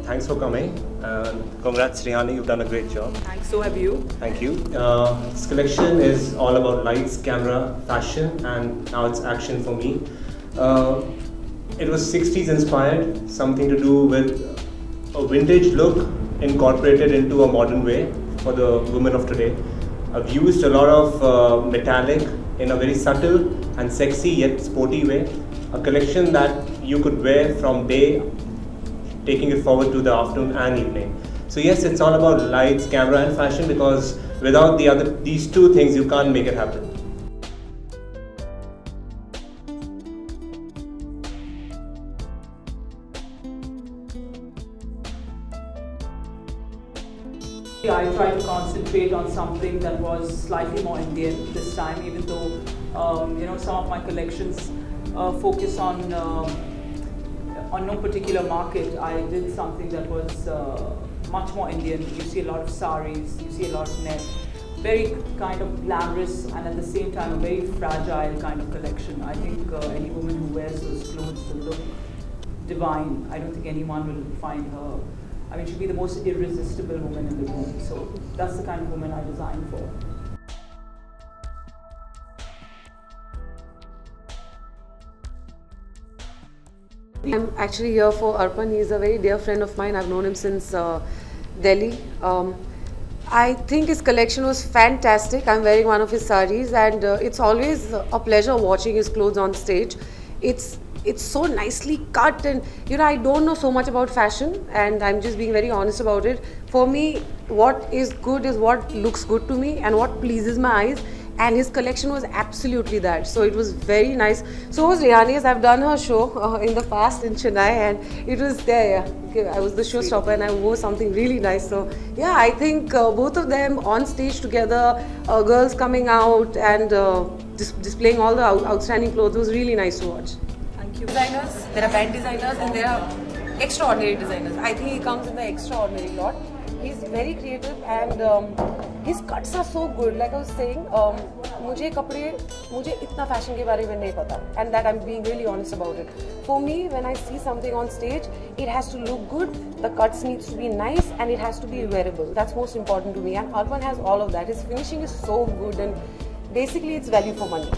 Thanks for coming. Congrats, Rihani, you've done a great job. Thanks, so have you. Thank you. This collection is all about lights, camera, fashion, and now it's action for me. It was 60s inspired, something to do with a vintage look incorporated into a modern way for the women of today. I've used a lot of metallic in a very subtle and sexy yet sporty way. A collection that you could wear from day, taking it forward to the afternoon and evening. So yes, it's all about lights, camera and fashion, because without these two things you can't make it happen. I tried to concentrate on something that was slightly more Indian this time, even though some of my collections focus on no particular market. I did something that was much more Indian. You see a lot of saris, you see a lot of net, very kind of glamorous and at the same time a very fragile kind of collection. I think any woman who wears those clothes will look divine. I don't think anyone will find her. I mean, she'll be the most irresistible woman in the room. So that's the kind of woman I designed for. I'm actually here for Arpan. He's a very dear friend of mine. I've known him since Delhi. I think his collection was fantastic. I'm wearing one of his saris, and it's always a pleasure watching his clothes on stage. It's so nicely cut, and I don't know so much about fashion, and I'm just being very honest about it. For me, what is good is what looks good to me and what pleases my eyes, and his collection was absolutely that. So it was very nice. So was Rihani's. I've done her show in the past in Chennai, and it was there. Yeah. I was the showstopper and I wore something really nice. So yeah, I think both of them on stage together, girls coming out and displaying all the outstanding clothes, was really nice to watch. Designers, there are band designers and there are extraordinary designers. I think he comes in the extraordinary lot. He's very creative and his cuts are so good. Like I was saying, मुझे इतना fashion के बारे में नहीं पता, and that I'm being really honest about it. For me, when I see something on stage, it has to look good, the cuts needs to be nice, and it has to be wearable. That's most important to me, and Arpan has all of that. His finishing is so good, and basically it's value for money.